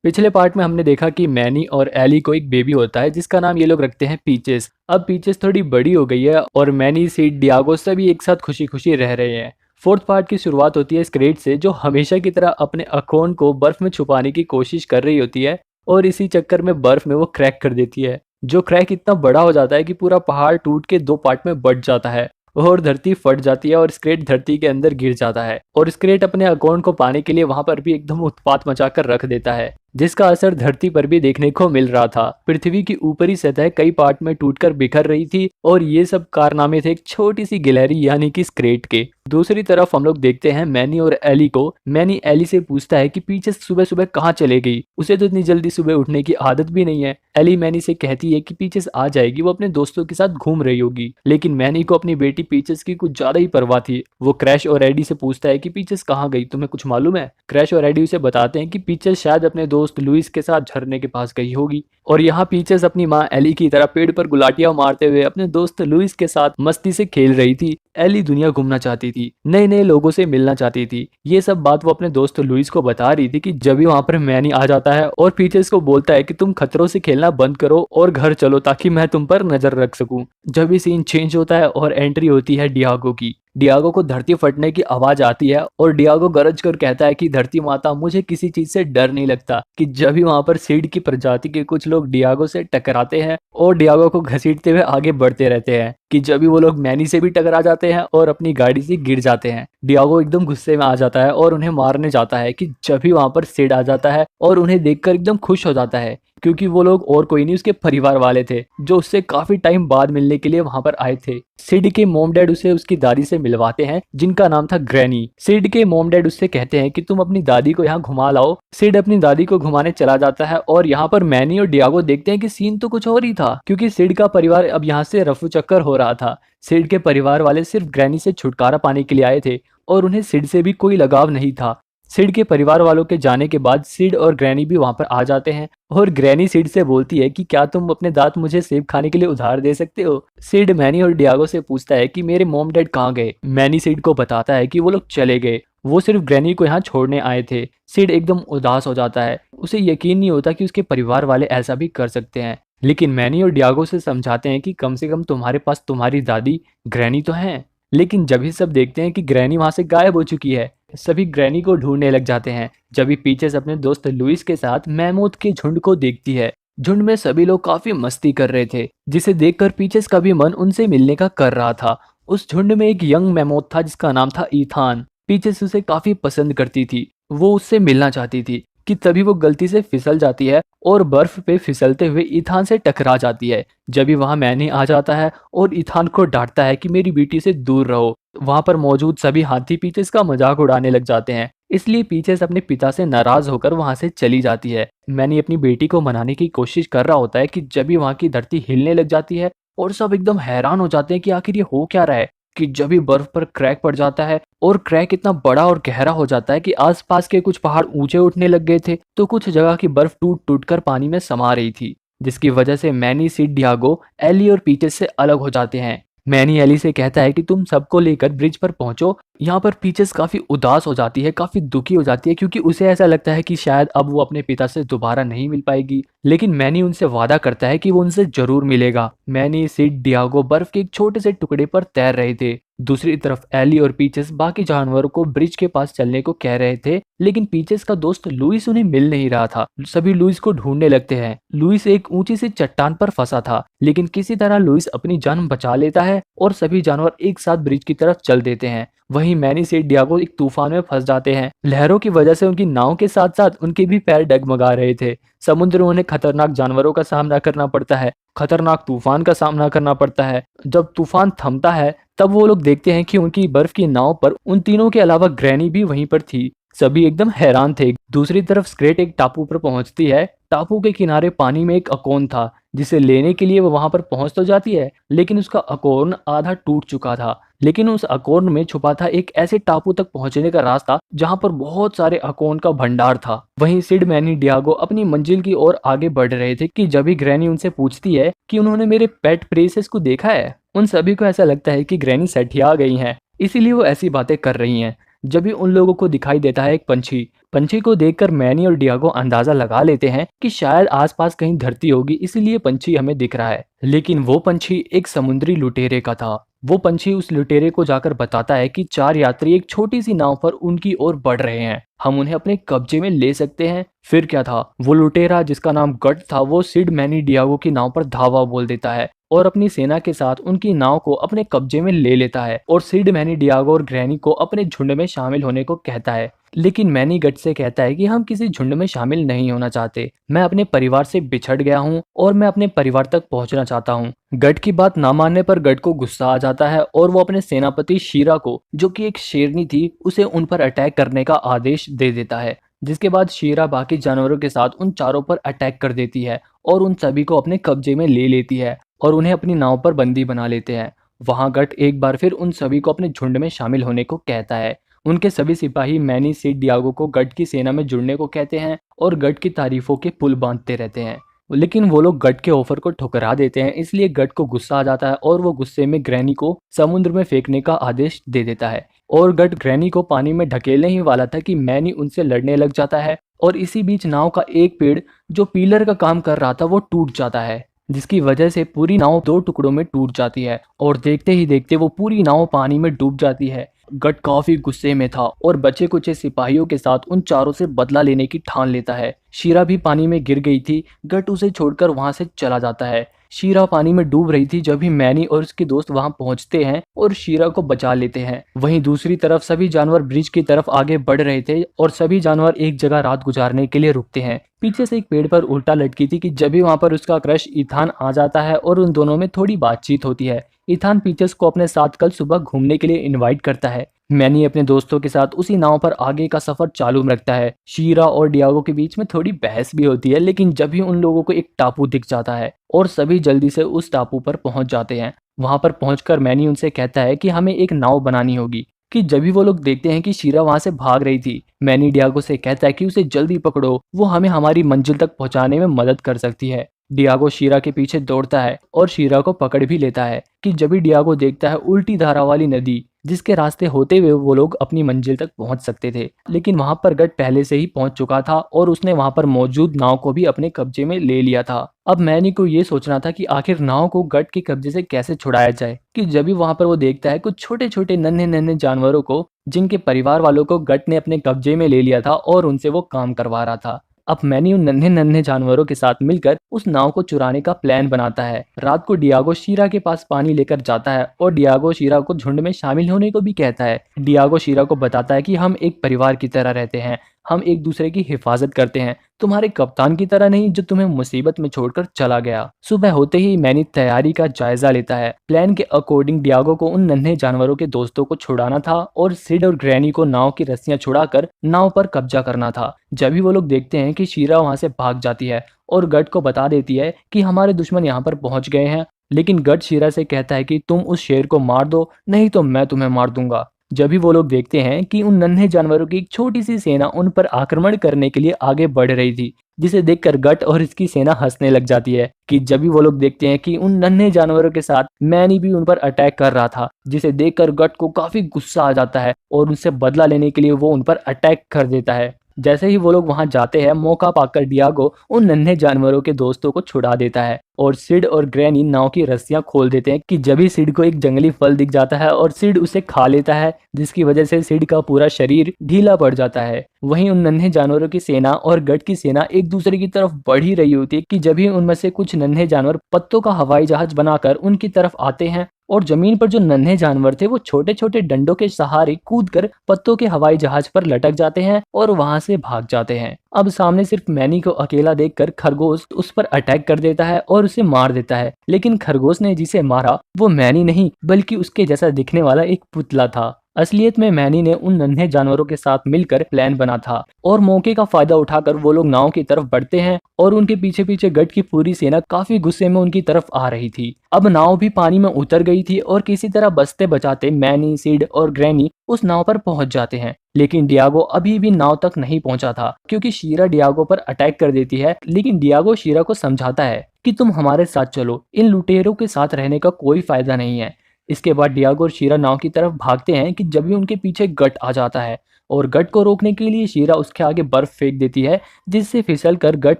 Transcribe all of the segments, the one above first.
पिछले पार्ट में हमने देखा कि मैनी और एली को एक बेबी होता है जिसका नाम ये लोग रखते हैं पीचेस। अब पीचेस थोड़ी बड़ी हो गई है और मैनी, सीड, डियागो सभी एक साथ खुशी खुशी रह रहे हैं। फोर्थ पार्ट की शुरुआत होती है इस क्रेट से जो हमेशा की तरह अपने अखोन को बर्फ में छुपाने की कोशिश कर रही होती है और इसी चक्कर में बर्फ में वो क्रैक कर देती है। जो क्रैक इतना बड़ा हो जाता है कि पूरा पहाड़ टूट के दो पार्ट में बट जाता है और धरती फट जाती है और स्क्रेट धरती के अंदर गिर जाता है। और स्क्रेट अपने अकाउंट को पाने के लिए वहां पर भी एकदम उत्पात मचाकर रख देता है, जिसका असर धरती पर भी देखने को मिल रहा था। पृथ्वी की ऊपरी सतह कई पार्ट में टूटकर बिखर रही थी और ये सब कारनामे थे एक छोटी सी गिलहरी यानी कि स्क्रेट के। दूसरी तरफ हम लोग देखते हैं मैनी और एली को। मैनी एली से पूछता है कि पीछे सुबह सुबह कहाँ चले गई, उसे तो इतनी जल्दी सुबह उठने की आदत भी नहीं है। एली मैनी से कहती है कि पीछे आ जाएगी, वो अपने दोस्तों के साथ घूम रही होगी। लेकिन मैनी को अपनी बेटी पीचेस की कुछ ज्यादा ही परवाह थी। वो क्रैश और एडी से पूछता है कि पीचेस कहाँ गई, तुम्हें कुछ मालूम है? क्रैश और एडी उसे बताते हैं कि पीचेस शायद अपने दोस्त लुइस के साथ झरने के पास गई होगी। और यहाँ पीचेस अपनी माँ एली की तरह पेड़ पर गुलाटियां मारते हुए अपने दोस्त लुइस के साथ मस्ती से खेल रही थी। एली दुनिया घूमना चाहती थी, नए नए लोगों से मिलना चाहती थी। ये सब बात वो अपने दोस्त लुइस को बता रही थी कि जब भी वहां पर मैनी आ जाता है और पीचेस को बोलता है कि तुम खतरों से खेलना बंद करो और घर चलो ताकि मैं तुम पर नजर रख सकूं। जब ये सीन चेंज होता है और एंट्री होती है डियागो की। डियागो को धरती फटने की आवाज आती है और डियागो गरज कर कहता है कि धरती माता, मुझे किसी चीज से डर नहीं लगता। कि जब भी वहां पर सीड की प्रजाति के कुछ लोग डियागो से टकराते हैं और डियागो को घसीटते हुए आगे बढ़ते रहते हैं, कि जब भी वो लोग मैनी से भी टकरा जाते हैं और अपनी गाड़ी से गिर जाते हैं। डियागो एकदम गुस्से में आ जाता है और उन्हें मारने जाता है कि जब भी वहां पर सीड आ जाता है और उन्हें देखकर एकदम खुश हो जाता है, क्योंकि वो लोग और कोई नहीं उसके परिवार वाले थे जो उससे काफी टाइम बाद मिलने के लिए वहां पर आए थे। सिड के मॉम डैड उसे उसकी दादी से मिलवाते हैं जिनका नाम था ग्रैनी। सिड के मॉम डैड उससे कहते हैं कि तुम अपनी दादी को यहाँ घुमा लाओ। सिड अपनी दादी को घुमाने चला जाता है और यहाँ पर मैनी और डियागो देखते हैं कि सीन तो कुछ और ही था, क्योंकि सिड का परिवार अब यहाँ से रफू चक्कर हो रहा था। सिड के परिवार वाले सिर्फ ग्रैनी से छुटकारा पाने के लिए आए थे और उन्हें सिड से भी कोई लगाव नहीं था। सिड के परिवार वालों के जाने के बाद सिड और ग्रैनी भी वहां पर आ जाते हैं और ग्रैनी सिड से बोलती है कि क्या तुम अपने दांत मुझे सेब खाने के लिए उधार दे सकते हो? सिड मैनी और डियागो से पूछता है कि मेरे मॉम डैड कहाँ गए? मैनी सिड को बताता है कि वो लोग चले गए, वो सिर्फ ग्रैनी को यहाँ छोड़ने आए थे। सिड एकदम उदास हो जाता है, उसे यकीन नहीं होता कि उसके परिवार वाले ऐसा भी कर सकते हैं। लेकिन मैनी और डियागो से समझाते हैं कि कम से कम तुम्हारे पास तुम्हारी दादी ग्रैनी तो है। लेकिन जब ही सब देखते हैं कि ग्रैनी वहां से गायब हो चुकी है, सभी ग्रैनी को ढूंढने लग जाते हैं। जब भी पीचेस अपने दोस्त लुइस के साथ मैमूथ के झुंड को देखती है। झुंड में सभी लोग काफी मस्ती कर रहे थे, जिसे देखकर पीचेस का भी मन उनसे मिलने का कर रहा था। उस झुंड में एक यंग मैमूथ था जिसका नाम था ईथान। पीचेस उसे काफी पसंद करती थी, वो उससे मिलना चाहती थी कि तभी वो गलती से फिसल जाती है और बर्फ पे फिसलते हुए ईथान से टकरा जाती है। जब भी वहां मैनी आ जाता है और ईथान को डांटता है कि मेरी बेटी से दूर रहो। वहां पर मौजूद सभी हाथी पीचेस का मजाक उड़ाने लग जाते हैं, इसलिए पीचेस अपने पिता से नाराज होकर वहां से चली जाती है। मैनी अपनी बेटी को मनाने की कोशिश कर रहा होता है कि जब भी वहां की धरती हिलने लग जाती है और सब एकदम हैरान हो जाते हैं कि आखिर ये हो क्या रहा है। कि जब भी बर्फ पर क्रैक पड़ जाता है और क्रैक इतना बड़ा और गहरा हो जाता है कि आसपास के कुछ पहाड़ ऊंचे उठने लग गए थे, तो कुछ जगह की बर्फ टूट टूट कर पानी में समा रही थी, जिसकी वजह से मैनी, सिड, डियागो, एली और पीचेस से अलग हो जाते हैं। मैनी एली से कहता है कि तुम सबको लेकर ब्रिज पर पहुंचो। यहाँ पर पीचेस काफी उदास हो जाती है, काफी दुखी हो जाती है, क्योंकि उसे ऐसा लगता है कि शायद अब वो अपने पिता से दोबारा नहीं मिल पाएगी। लेकिन मैनी उनसे वादा करता है कि वो उनसे जरूर मिलेगा। मैनी, सिड, डियागो बर्फ के एक छोटे से टुकड़े पर तैर रहे थे। दूसरी तरफ एली और पीचेस बाकी जानवरों को ब्रिज के पास चलने को कह रहे थे, लेकिन पीचेस का दोस्त लुइस उन्हें मिल नहीं रहा था। सभी लुइस को ढूंढने लगते हैं। लुइस एक ऊंची सी चट्टान पर फंसा था, लेकिन किसी तरह लुइस अपनी जान बचा लेता है और सभी जानवर एक साथ ब्रिज की तरफ चल देते हैं। वहीं मैनी से डियागो एक तूफान में फंस जाते हैं। लहरों की वजह से उनकी नाव के साथ साथ उनके भी पैर डगमगा रहे थे। समुद्र में उन्हें खतरनाक जानवरों का सामना करना पड़ता है, खतरनाक तूफान का सामना करना पड़ता है। जब तूफान थमता है तब वो लोग देखते हैं कि उनकी बर्फ की नाव पर उन तीनों के अलावा ग्रैनी भी वहीं पर थी। सभी एकदम हैरान थे। दूसरी तरफ स्क्रेट एक टापू पर पहुंचती है। टापू के किनारे पानी में एक अकोन था, जिसे लेने के लिए वो वहां पर पहुंच तो जाती है, लेकिन उसका अकोन आधा टूट चुका था। लेकिन उस अकोन में छुपा था एक ऐसे टापू तक पहुंचने का रास्ता जहां पर बहुत सारे अकोन का भंडार था। वहीं सिड, मैनी, डियागो अपनी मंजिल की ओर आगे बढ़ रहे थे कि जब भी ग्रैनी उनसे पूछती है कि उन्होंने मेरे पेट प्रेसेस को देखा है। उन सभी को ऐसा लगता है कि ग्रैनी सठिया गई हैं, इसीलिए वो ऐसी बातें कर रही हैं। जब भी उन लोगों को दिखाई देता है एक पंछी। पंछी को देखकर मैनी और डियागो अंदाजा लगा लेते हैं कि शायद आसपास कहीं धरती होगी, इसीलिए पंछी हमें दिख रहा है। लेकिन वो पंछी एक समुद्री लुटेरे का था। वो पंछी उस लुटेरे को जाकर बताता है कि 4 यात्री एक छोटी सी नाव पर उनकी ओर बढ़ रहे हैं, हम उन्हें अपने कब्जे में ले सकते हैं। फिर क्या था, वो लुटेरा जिसका नाम गट था, वो सिड, मैनी, डियागो की नाव पर धावा बोल देता है और अपनी सेना के साथ उनकी नाव को अपने कब्जे में ले लेता है और सिड, मैनी, डियागो और ग्रैनी को अपने झुंड में शामिल होने को कहता है। लेकिन मैनी गट से कहता है कि हम किसी झुंड में शामिल नहीं होना चाहते, मैं अपने परिवार से बिछड़ गया हूँ और मैं अपने परिवार तक पहुंचना चाहता हूँ। गट की बात ना मानने पर गट को गुस्सा आ जाता है और वो अपने सेनापति शीरा को, जो कि एक शेरनी थी, उसे उन पर अटैक करने का आदेश दे देता है। जिसके बाद शीरा बाकी जानवरों के साथ उन चारों पर अटैक कर देती है और उन सभी को अपने कब्जे में ले लेती है और उन्हें अपनी नाव पर बंदी बना लेते हैं। वहां गट एक बार फिर उन सभी को अपने झुंड में शामिल होने को कहता है। उनके सभी सिपाही मैनी, सिड, डियागो को गट की सेना में जुड़ने को कहते हैं और गट की तारीफों के पुल बांधते रहते हैं। लेकिन वो लोग गट के ऑफर को ठुकरा देते हैं, इसलिए गट को गुस्सा आ जाता है और वो गुस्से में ग्रैनी को समुद्र में फेंकने का आदेश दे देता है। और गट ग्रैनी को पानी में ढकेलने ही वाला था कि मैनी उनसे लड़ने लग जाता है और इसी बीच नाव का एक पेड़ जो पिलर का काम कर रहा था वो टूट जाता है, जिसकी वजह से पूरी नाव 2 टुकड़ों में टूट जाती है और देखते ही देखते वो पूरी नाव पानी में डूब जाती है। गट काफी गुस्से में था और बचे कुछ सिपाहियों के साथ उन चारों से बदला लेने की ठान लेता है। शीरा भी पानी में गिर गई थी, गट उसे छोड़कर वहां से चला जाता है। शीरा पानी में डूब रही थी जब ही मैनी और उसके दोस्त वहां पहुंचते हैं और शीरा को बचा लेते हैं। वहीं दूसरी तरफ सभी जानवर ब्रिज की तरफ आगे बढ़ रहे थे और सभी जानवर एक जगह रात गुजारने के लिए रुकते हैं। पीछे से एक पेड़ पर उल्टा लटकी थी कि जब भी वहां पर उसका क्रश इथान आ जाता है और उन दोनों में थोड़ी बातचीत होती है। इथान पीचस को अपने साथ कल सुबह घूमने के लिए इनवाइट करता है। मैनी अपने दोस्तों के साथ उसी नाव पर आगे का सफर चालू रखता है। शीरा और डियागो के बीच में थोड़ी बहस भी होती है, लेकिन जब भी उन लोगों को एक टापू दिख जाता है और सभी जल्दी से उस टापू पर पहुंच जाते हैं। वहां पर पहुंचकर मैनी उनसे कहता है कि हमें एक नाव बनानी होगी। कि जब भी वो लोग देखते हैं कि शीरा वहां से भाग रही थी, मैनी डियागो से कहता है कि उसे जल्दी पकड़ो, वो हमें हमारी मंजिल तक पहुंचाने में मदद कर सकती है। डियागो शीरा के पीछे दौड़ता है और शीरा को पकड़ भी लेता है कि जब भी डियागो देखता है उल्टी धारा वाली नदी, जिसके रास्ते होते हुए वो लोग अपनी मंजिल तक पहुंच सकते थे। लेकिन वहां पर गट पहले से ही पहुंच चुका था और उसने वहां पर मौजूद नाव को भी अपने कब्जे में ले लिया था। अब मैनी को ये सोचना था कि आखिर नाव को गट के कब्जे से कैसे छुड़ाया जाए। कि जब भी वहां पर वो देखता है कुछ छोटे छोटे नन्हे नन्हे जानवरों को, जिनके परिवार वालों को गट ने अपने कब्जे में ले लिया था और उनसे वो काम करवा रहा था। अब मैनी उन नन्हे नन्हे जानवरों के साथ मिलकर उस नाव को चुराने का प्लान बनाता है। रात को डियागो शीरा के पास पानी लेकर जाता है और डियागो शीरा को झुंड में शामिल होने को भी कहता है। डियागो शीरा को बताता है कि हम एक परिवार की तरह रहते हैं, हम एक दूसरे की हिफाजत करते हैं, तुम्हारे कप्तान की तरह नहीं जो तुम्हें मुसीबत में छोड़कर चला गया। सुबह होते ही मैनी तैयारी का जायजा लेता है। प्लान के अकॉर्डिंग डियागो को उन नन्हे जानवरों के दोस्तों को छुड़ाना था और सिड और ग्रैनी को नाव की रस्सियां छुड़ाकर नाव पर कब्जा करना था। जब भी वो लोग देखते हैं कि शीरा वहां से भाग जाती है और गट को बता देती है कि हमारे दुश्मन यहाँ पर पहुंच गए हैं, लेकिन गट शीरा से कहता है कि तुम उस शेर को मार दो, नहीं तो मैं तुम्हें मार दूंगा। जब भी वो लोग देखते हैं कि उन नन्हे जानवरों की एक छोटी सी सेना उन पर आक्रमण करने के लिए आगे बढ़ रही थी, जिसे देखकर गट और इसकी सेना हंसने लग जाती है। कि जब भी वो लोग देखते हैं कि उन नन्हे जानवरों के साथ मैनी भी उन पर अटैक कर रहा था, जिसे देखकर गट को काफी गुस्सा आ जाता है और उनसे बदला लेने के लिए वो उन पर अटैक कर देता है। जैसे ही वो लोग वहां जाते हैं, मौका पाकर डियागो उन नन्हे जानवरों के दोस्तों को छुड़ा देता है और सिड और ग्रैनी नाव की रस्सियां खोल देते हैं। कि जब ही सिड को एक जंगली फल दिख जाता है और सिड उसे खा लेता है, जिसकी वजह से सिड का पूरा शरीर ढीला पड़ जाता है। वहीं उन नन्हे जानवरों की सेना और गट की सेना एक दूसरे की तरफ बढ़ ही रही होती है कि जब ही उनमें से कुछ नन्हे जानवर पत्तों का हवाई जहाज बनाकर उनकी तरफ आते हैं और जमीन पर जो नन्हे जानवर थे वो छोटे छोटे डंडों के सहारे कूदकर पत्तों के हवाई जहाज पर लटक जाते हैं और वहां से भाग जाते हैं। अब सामने सिर्फ मैनी को अकेला देखकर खरगोश उस पर अटैक कर देता है और उसे मार देता है। लेकिन खरगोश ने जिसे मारा वो मैनी नहीं, बल्कि उसके जैसा दिखने वाला एक पुतला था। असलियत में मैनी ने उन नन्हे जानवरों के साथ मिलकर प्लान बना था और मौके का फायदा उठाकर वो लोग नाव की तरफ बढ़ते हैं और उनके पीछे पीछे गट की पूरी सेना काफी गुस्से में उनकी तरफ आ रही थी। अब नाव भी पानी में उतर गई थी और किसी तरह बचते बचाते मैनी, सिड और ग्रैनी उस नाव पर पहुंच जाते हैं। लेकिन डियागो अभी भी नाव तक नहीं पहुंचा था, क्योंकि शीरा डियागो पर अटैक कर देती है। लेकिन डियागो शीरा को समझाता है कि तुम हमारे साथ चलो, इन लुटेरों के साथ रहने का कोई फायदा नहीं है। इसके बाद डियागो और शीरा नाव की तरफ भागते हैं कि जब भी उनके पीछे गट आ जाता है और गट को रोकने के लिए शीरा उसके आगे बर्फ फेंक देती है, जिससे फिसल कर गट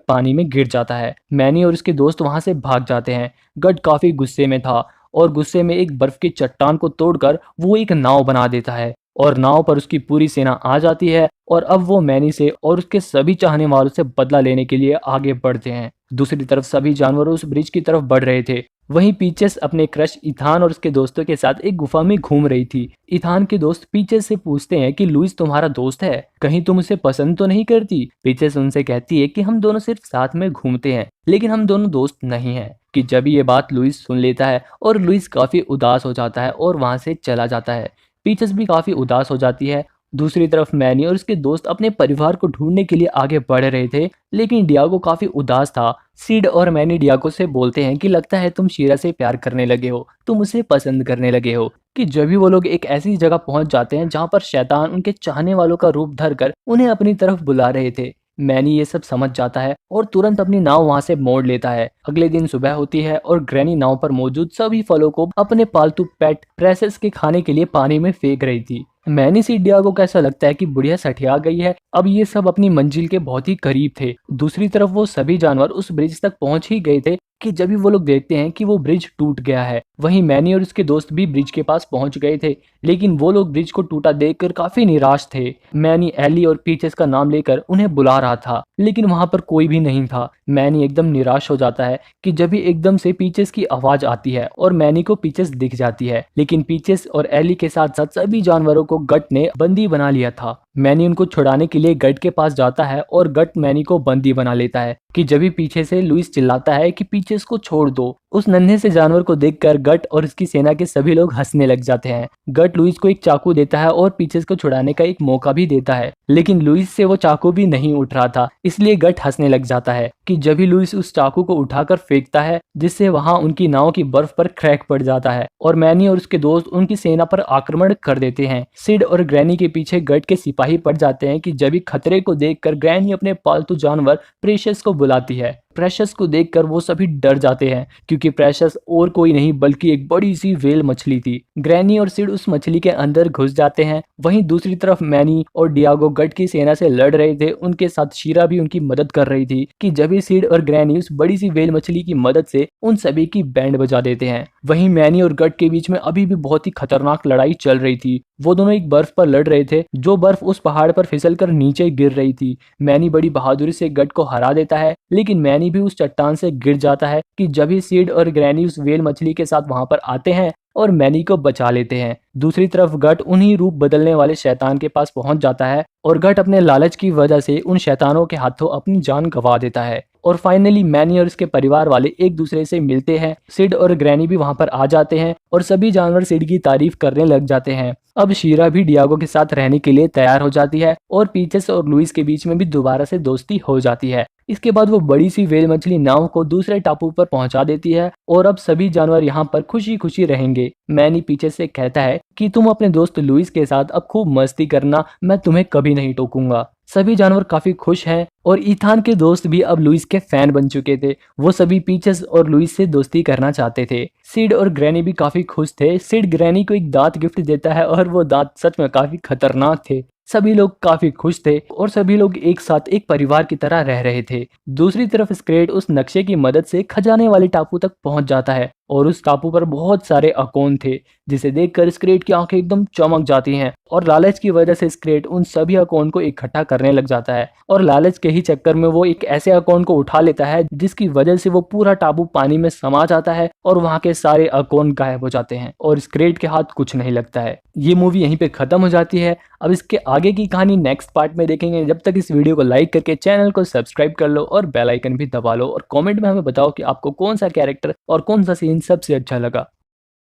पानी में गिर जाता है। मैनी और उसके दोस्त वहां से भाग जाते हैं। गट काफी गुस्से में था और गुस्से में एक बर्फ की चट्टान को तोड़कर वो एक नाव बना देता है और नाव पर उसकी पूरी सेना आ जाती है और अब वो मैनी से और उसके सभी चाहने वालों से बदला लेने के लिए आगे बढ़ते हैं। दूसरी तरफ सभी जानवर उस ब्रिज की तरफ बढ़ रहे थे। वहीं पीचेस अपने क्रश इथान और उसके दोस्तों के साथ एक गुफा में घूम रही थी। इथान के दोस्त पीचेस से पूछते हैं कि लुइस तुम्हारा दोस्त है, कहीं तुम उसे पसंद तो नहीं करती। पीचेस उनसे कहती है कि हम दोनों सिर्फ साथ में घूमते हैं, लेकिन हम दोनों दोस्त नहीं हैं। कि जब ये बात लुइस सुन लेता है और लुइस काफी उदास हो जाता है और वहां से चला जाता है। पीचेस भी काफी उदास हो जाती है। दूसरी तरफ मैनी और उसके दोस्त अपने परिवार को ढूंढने के लिए आगे बढ़ रहे थे, लेकिन डियागो काफी उदास था। सीड और मैनी डियागो से बोलते हैं कि लगता है तुम शीरा से प्यार करने लगे हो, तुम उसे पसंद करने लगे हो। कि जब भी वो लोग एक ऐसी जगह पहुंच जाते हैं जहां पर शैतान उनके चाहने वालों का रूप धरकर उन्हें अपनी तरफ बुला रहे थे। मैनी ये सब समझ जाता है और तुरंत अपनी नाव वहां से मोड़ लेता है। अगले दिन सुबह होती है और ग्रैनी नाव पर मौजूद सभी फलों को अपने पालतू पेट प्रेसेस के खाने के लिए पानी में फेंक रही थी। मैनी से डियागो को ऐसा लगता है कि बुढ़िया सठिया गई है, अब ये सब अपनी मंजिल के बहुत ही करीब थे। दूसरी तरफ वो सभी जानवर उस ब्रिज तक पहुंच ही गए थे कि जब भी वो लोग देखते हैं कि वो ब्रिज टूट गया है। वहीं मैनी और उसके दोस्त भी ब्रिज के पास पहुंच गए थे, लेकिन वो लोग ब्रिज को टूटा देखकर काफी निराश थे। मैनी एली और पीचेस का नाम लेकर उन्हें बुला रहा था, लेकिन वहां पर कोई भी नहीं था। मैनी एकदम निराश हो जाता है कि जब भी एकदम से पीचेस की आवाज आती है और मैनी को पीचेस दिख जाती है, लेकिन पीचेस और एली के साथ साथ सभी जानवरों को गट ने बंदी बना लिया था। मैनी उनको छुड़ाने के लिए गट के पास जाता है और गट मैनी को बंदी बना लेता है। कि जब भी पीछे से लुइस चिल्लाता है कि पीचेस को छोड़ दो। उस नन्हे से जानवर को देखकर गट और उसकी सेना के सभी लोग हंसने लग जाते हैं। गट लुइस को एक चाकू देता है और पीचेस को छुड़ाने का एक मौका भी देता है, लेकिन लुइस से वो चाकू भी नहीं उठ रहा था, इसलिए गट हंसने लग जाता है। कि जब भी लुइस उस चाकू को उठाकर फेंकता है, जिससे वहां उनकी नाव की बर्फ पर क्रैक पड़ जाता है और मैनी और उसके दोस्त उनकी सेना पर आक्रमण कर देते हैं। सिड और ग्रैनी के पीछे गट के सिपाही पड़ जाते हैं कि जब भी खतरे को देखकर ग्रैनी अपने पालतू जानवर प्रेशियस को बुलाती है। प्रेशियस को देखकर वो सभी डर जाते हैं, क्योंकि प्रेशियस और कोई नहीं बल्कि एक बड़ी सी व्हेल मछली थी। ग्रैनी और सिड उस मछली के अंदर घुस जाते हैं। वहीं दूसरी तरफ मैनी और डियागो गट की सेना से लड़ रहे थे, उनके साथ शीरा भी उनकी मदद कर रही थी। कि जब भी सिड और ग्रैनी उस बड़ी सी व्हेल मछली की मदद से उन सभी की बैंड बजा देते हैं। वहीं मैनी और गट के बीच में अभी भी बहुत ही खतरनाक लड़ाई चल रही थी। वो दोनों एक बर्फ पर लड़ रहे थे, जो बर्फ उस पहाड़ पर फिसलकर नीचे गिर रही थी। मैनी बड़ी बहादुरी से गट को हरा देता है, लेकिन मैनी भी उस चट्टान से गिर जाता है। कि जब ही सीड और ग्रैनी उस व्हेल मछली के साथ वहां पर आते हैं और मैनी को बचा लेते हैं। दूसरी तरफ गट उन्हीं रूप बदलने वाले शैतान के पास पहुंच जाता है और गट अपने लालच की वजह से उन शैतानों के हाथों अपनी जान गंवा देता है। और फाइनली मैनी और उसके परिवार वाले एक दूसरे से मिलते हैं। सिड और ग्रैनी भी वहां पर आ जाते हैं और सभी जानवर सिड की तारीफ करने लग जाते हैं। अब शीरा भी डियागो के साथ रहने के लिए तैयार हो जाती है और पीचेस और लुइस के बीच में भी दोबारा से दोस्ती हो जाती है। इसके बाद वो बड़ी सी व्हेल मछली नाव को दूसरे टापू पर पहुंचा देती है और अब सभी जानवर यहाँ पर खुशी खुशी रहेंगे। मैनी पीछे से कहता है कि तुम अपने दोस्त लुइस के साथ अब खूब मस्ती करना, मैं तुम्हें कभी नहीं टोकूंगा। सभी जानवर काफी खुश हैं और ईथान के दोस्त भी अब लुइस के फैन बन चुके थे। वो सभी पीचेस और लुइस से दोस्ती करना चाहते थे। सिड और ग्रैनी भी काफी खुश थे। सिड ग्रैनी को एक दांत गिफ्ट देता है और वो दांत सच में काफी खतरनाक थे। सभी लोग काफी खुश थे और सभी लोग एक साथ एक परिवार की तरह रह रहे थे। दूसरी तरफ स्क्रेट उस नक्शे की मदद से खजाने वाले टापू तक पहुंच जाता है और उस टापू पर बहुत सारे अकोन थे, जिसे देखकर स्क्रेट की आंखें एकदम चमक जाती हैं और लालच की वजह से स्क्रेट उन सभी अकोन को इकट्ठा करने लग जाता है और लालच के ही चक्कर में वो एक ऐसे अकोन को उठा लेता है जिसकी वजह से वो पूरा टापू पानी में समा जाता है और वहां के सारे अकोन गायब हो जाते हैं और स्क्रेट के हाथ कुछ नहीं लगता है। ये मूवी यहीं पे खत्म हो जाती है। अब इसके आगे की कहानी नेक्स्ट पार्ट में देखेंगे। जब तक इस वीडियो को लाइक करके चैनल को सब्सक्राइब कर लो और बेल आइकन भी दबा लो और कमेंट में हमें बताओ कि आपको कौन सा कैरेक्टर और कौन सा सीन सबसे अच्छा लगा।